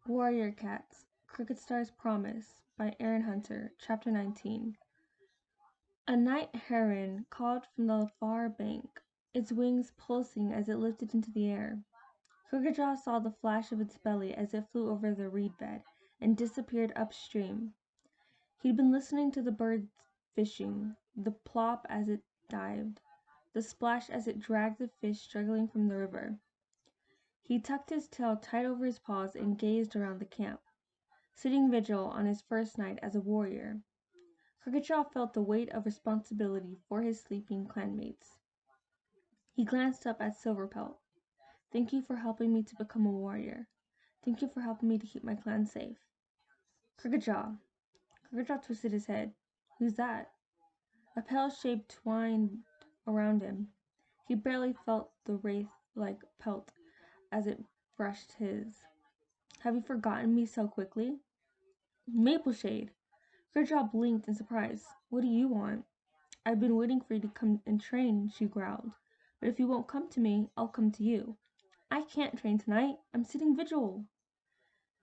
Warrior Cats, Crookedstars Promise by Erin Hunter, Chapter 19. A night heron called from the far bank, its wings pulsing as it lifted into the air. Crooked saw the flash of its belly as it flew over the reed bed and disappeared upstream. He'd been listening to the birds fishing, the plop as it dived, the splash as it dragged the fish struggling from the river. He tucked his tail tight over his paws and gazed around the camp, sitting vigil on his first night as a warrior. Crookedjaw felt the weight of responsibility for his sleeping clanmates. He glanced up at Silverpelt. "Thank you for helping me to become a warrior. Thank you for helping me to keep my clan safe." Crookedjaw. Crookedjaw twisted his head. "Who's that?" A pale shape twined around him. He barely felt the wraith-like pelt as it brushed his. "Have you forgotten me so quickly?" "Mapleshade." Gridjaw blinked in surprise. "What do you want?" "I've been waiting for you to come and train," she growled. "But if you won't come to me, I'll come to you." "I can't train tonight. I'm sitting vigil."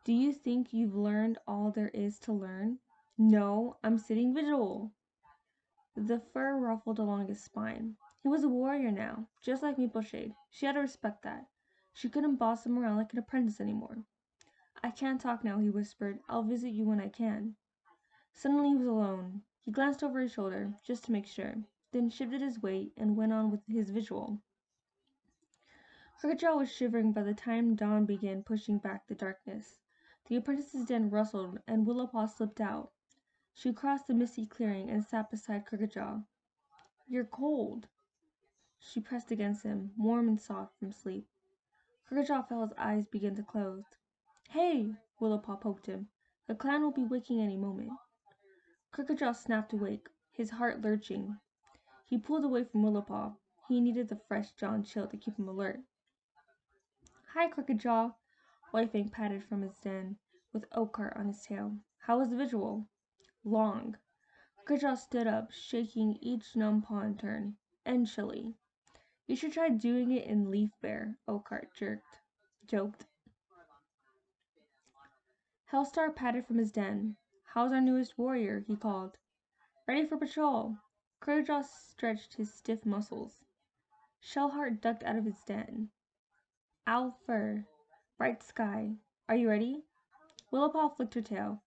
"Do you think you've learned all there is to learn?" "No, I'm sitting vigil." The fur ruffled along his spine. He was a warrior now, just like Mapleshade. She had to respect that. She couldn't boss him around like an apprentice anymore. "I can't talk now," he whispered. "I'll visit you when I can." Suddenly he was alone. He glanced over his shoulder, just to make sure, then shifted his weight and went on with his visual. Crooked was shivering by the time dawn began pushing back the darkness. The apprentice's den rustled, and Willowpaw slipped out. She crossed the misty clearing and sat beside Crooked. "You're cold." She pressed against him, warm and soft from sleep. Crooked felt his eyes begin to close. "Hey!" Willowpaw poked him. "The clan will be waking any moment." Crooked snapped awake, his heart lurching. He pulled away from Willowpaw. He needed the fresh dawn chill to keep him alert. "Hi, Crookedjaw." Whitefang patted from his den, with Oakheart on his tail. "How was the visual?" "Long." Crookedjaw stood up, shaking each numb paw in turn. "And chilly." "You should try doing it in Leaf Bear," Oakheart joked. Hellstar patted from his den. "How's our newest warrior?" he called. "Ready for patrol." Crooked stretched his stiff muscles. Shellheart ducked out of his den. "Alfur, Bright Sky, are you ready?" Willowpaw flicked her tail.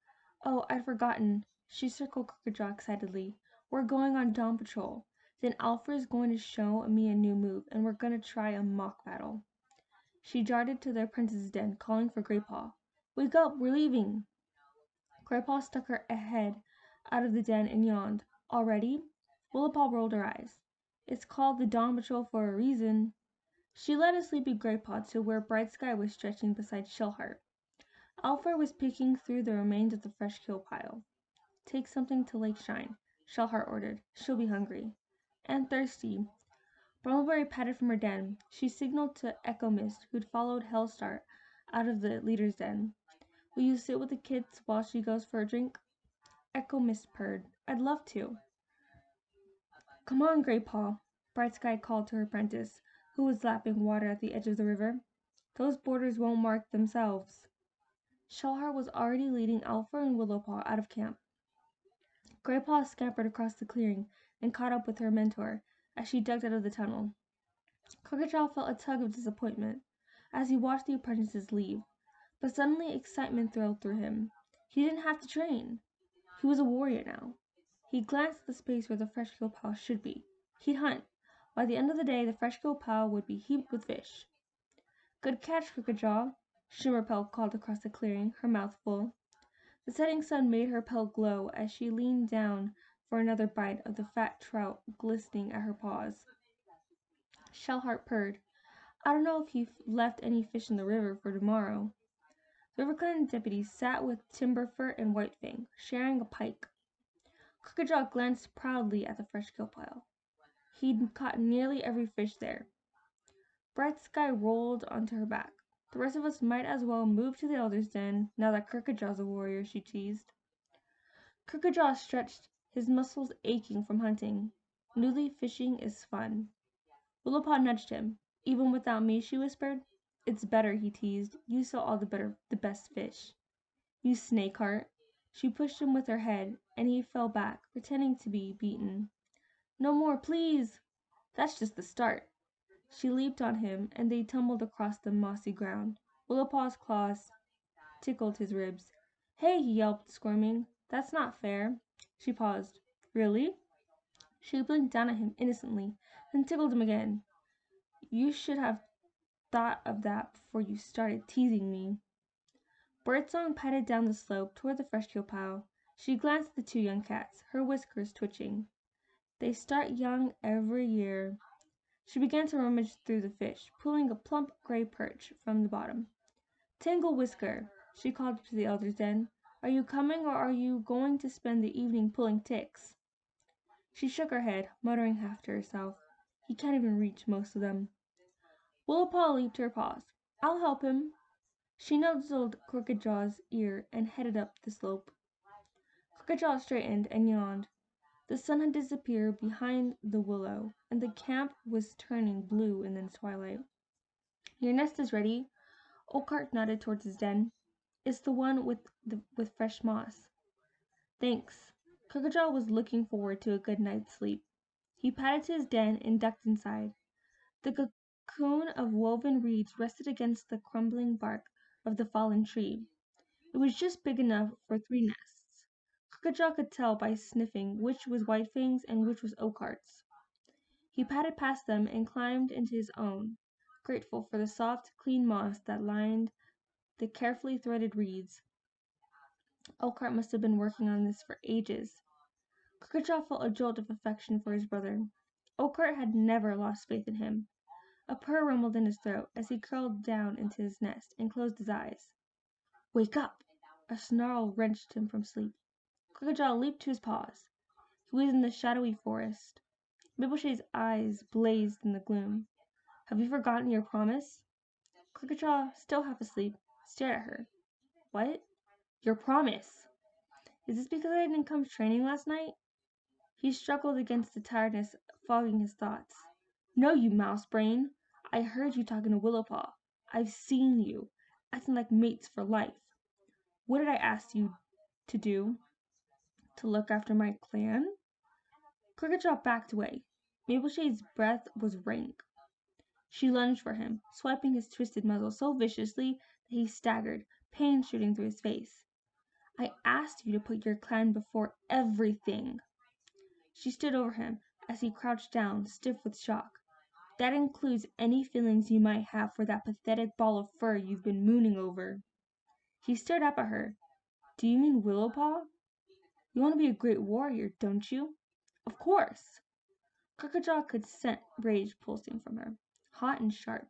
"Oh, I'd forgotten." She circled Crooked excitedly. "We're going on dawn patrol. Then Alfur's going to show me a new move, and we're going to try a mock battle." She darted to the apprentice's den, calling for Greypaw. "Wake up, we're leaving." Greypaw stuck her head out of the den and yawned. "Already?" Willowpaw rolled her eyes. "It's called the Dawn Patrol for a reason." She led a sleepy Greypaw to where Bright Sky was stretching beside Shellheart. Alfred was picking through the remains of the fresh kill pile. "Take something to Lake Shine," Shellheart ordered. "She'll be hungry." "And thirsty." Brambleberry patted from her den. She signaled to Echo Mist, who'd followed Hellstar out of the leader's den. "Will you sit with the kids while she goes for a drink?" Echo Mist purred. "I'd love to." "Come on, Greypaw," Bright Sky called to her apprentice, who was lapping water at the edge of the river. "Those borders won't mark themselves." Shellheart was already leading Alpha and Willowpaw out of camp. Greypaw scampered across the clearing and caught up with her mentor as she ducked out of the tunnel. Crookedjaw felt a tug of disappointment as he watched the apprentices leave, but suddenly excitement thrilled through him. He didn't have to train. He was a warrior now. He glanced at the space where the fresh kill pile should be. He'd hunt. By the end of the day, the fresh kill pile would be heaped with fish. "Good catch, Crookedjaw," Shimmerpelt called across the clearing, her mouth full. The setting sun made her pelt glow as she leaned down for another bite of the fat trout glistening at her paws. Shellheart purred. "I don't know if you've left any fish in the river for tomorrow." The Riverclan deputy sat with Timberfur and Whitefang, sharing a pike. Crooked glanced proudly at the fresh kill pile. He'd caught nearly every fish there. Bright Sky rolled onto her back. "The rest of us might as well move to the Elder's Den, now that Crooked a warrior," she teased. Crooked stretched, his muscles aching from hunting. "Newly fishing is fun." Willowpaw nudged him. "Even without me?" she whispered. It's better, he teased. You saw all the best fish. You snake heart. She pushed him with her head, and he fell back, pretending to be beaten. No more, please! That's just the start. She leaped on him, and they tumbled across the mossy ground. Willowpaw's claws tickled his ribs. Hey, he yelped, squirming. That's not fair. She paused. Really? She blinked down at him innocently, then tickled him again. You should have thought of that before you started teasing me. Birdsong padded down the slope toward the fresh kill pile. She glanced at the two young cats, her whiskers twitching. They start young every year. She began to rummage through the fish, pulling a plump gray perch from the bottom. Tangle Whisker, she called to the elders then. Are you coming or are you going to spend the evening pulling ticks? She shook her head, muttering half to herself. He can't even reach most of them. Willowpaw leaped to her paws. I'll help him. She nuzzled Crooked Jaw's ear and headed up the slope. Crooked Jaw straightened and yawned. The sun had disappeared behind the willow, and the camp was turning blue in the twilight. Your nest is ready. Oakheart nodded towards his den. It's the one with fresh moss. Thanks. Crooked Jaw was looking forward to a good night's sleep. He padded to his den and ducked inside. The cocoon of woven reeds rested against the crumbling bark of the fallen tree. It was just big enough for 3 nests. Crooked Jaw could tell by sniffing which was Whitefang's and which was Oakheart's. He padded past them and climbed into his own, grateful for the soft, clean moss that lined the carefully threaded reeds. Oakheart must have been working on this for ages. Crooked Jaw felt a jolt of affection for his brother. Oakheart had never lost faith in him. A purr rumbled in his throat as he curled down into his nest and closed his eyes. Wake up! A snarl wrenched him from sleep. Crooked Jaw leaped to his paws. He was in the shadowy forest. Mapleshade's eyes blazed in the gloom. Have you forgotten your promise? Crooked Jaw, still half asleep, stared at her. What? Your promise! Is this because I didn't come to training last night? He struggled against the tiredness fogging his thoughts. No, you mouse brain! I heard you talking to Willowpaw. I've seen you, acting like mates for life. What did I ask you to do? To look after my clan? Crooked Jaw backed away. Mapleshade's breath was rank. She lunged for him, swiping his twisted muzzle so viciously that he staggered, pain shooting through his face. I asked you to put your clan before everything. She stood over him as he crouched down, stiff with shock. That includes any feelings you might have for that pathetic ball of fur you've been mooning over. He stared up at her. Do you mean Willowpaw? You want to be a great warrior, don't you? Of course. Crooked Jaw could scent rage pulsing from her, hot and sharp.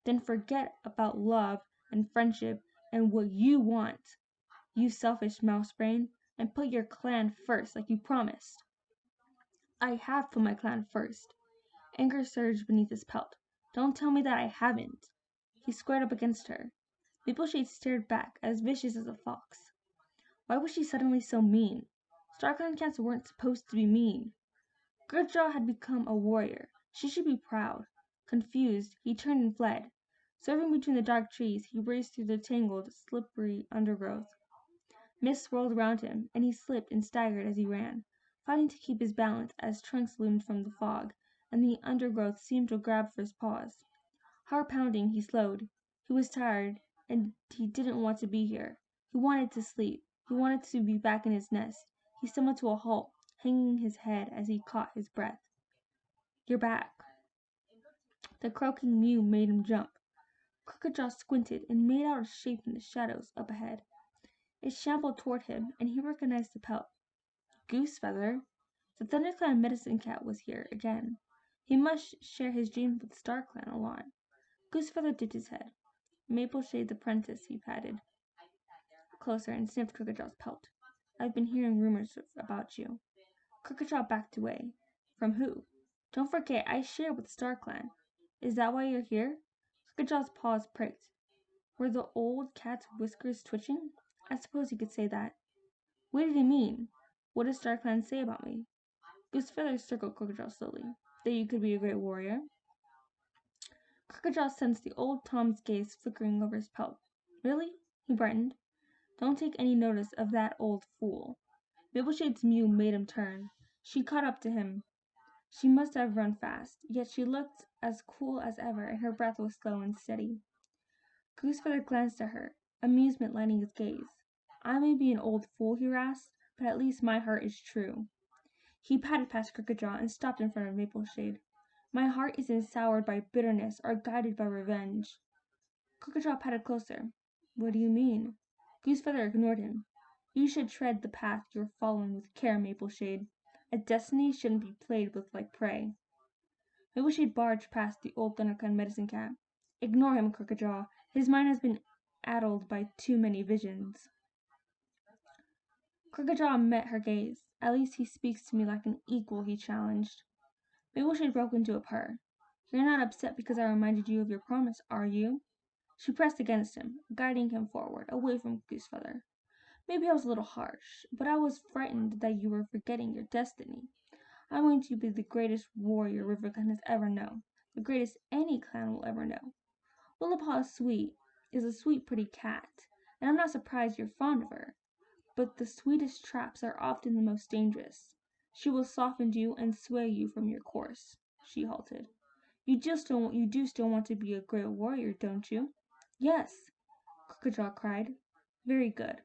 Then forget about love and friendship and what you want, you selfish mouse brain, and put your clan first like you promised. I have put my clan first. Anger surged beneath his pelt. Don't tell me that I haven't. He squared up against her. Mapleshade stared back, as vicious as a fox. Why was she suddenly so mean? StarClan cats weren't supposed to be mean. Goodjaw had become a warrior. She should be proud. Confused, he turned and fled. Swerving between the dark trees, he raced through the tangled, slippery undergrowth. Mist swirled around him, and he slipped and staggered as he ran, fighting to keep his balance as trunks loomed from the fog, and the undergrowth seemed to grab for his paws. Heart pounding, he slowed. He was tired, and he didn't want to be here. He wanted to sleep. He wanted to be back in his nest. He stumbled to a halt, hanging his head as he caught his breath. You're back. The croaking mew made him jump. Crooked Jaw squinted and made out a shape in the shadows up ahead. It shambled toward him, and he recognized the pelt. Goosefeather. The ThunderClan medicine cat was here again. He must share his dreams with StarClan a lot. Goosefeather dipped his head. Mapleshade's apprentice, he patted closer and sniffed Crooked Jaw's pelt. I've been hearing rumors about you. Crooked Jaw backed away. From who? Don't forget, I share with StarClan. Is that why you're here? Crooked Jaw's paws pricked. Were the old cat's whiskers twitching? I suppose you could say that. What did he mean? What does StarClan say about me? Goosefeather circled Crooked Jaw slowly. That you could be a great warrior. Crooked sensed the old Tom's gaze flickering over his pelt. Really? He brightened. Don't take any notice of that old fool. Mappleshade's mew made him turn. She caught up to him. She must have run fast, yet she looked as cool as ever, and her breath was slow and steady. Goosefeather glanced at her, amusement lighting his gaze. I may be an old fool, he rasped, but at least my heart is true. He padded past Crooked and stopped in front of Mapleshade. My heart isn't soured by bitterness or guided by revenge. Crooked padded closer. What do you mean? Goosefeather ignored him. You should tread the path you're following with care, Mapleshade. A destiny shouldn't be played with like prey. Mapleshade barged past the old Thunderclan medicine cat. Ignore him, Crooked. His mind has been addled by too many visions. Crooked met her gaze. At least he speaks to me like an equal, he challenged. Mapleshade broke into a purr. You're not upset because I reminded you of your promise, are you? She pressed against him, guiding him forward, away from Goosefeather. Maybe I was a little harsh, but I was frightened that you were forgetting your destiny. I'm going to be the greatest warrior RiverClan has ever known, the greatest any clan will ever know. Willowpaw is a sweet, pretty cat, and I'm not surprised you're fond of her. But the sweetest traps are often the most dangerous. She will soften you and sway you from your course. She halted. You do still want to be a great warrior, don't you? Yes, Crooked cried. Very good.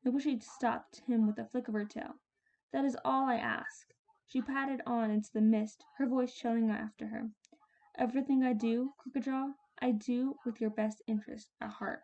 Mapleshade stopped him with a flick of her tail. That is all I ask. She padded on into the mist, her voice trailing after her. Everything I do, Crooked, I do with your best interest at heart.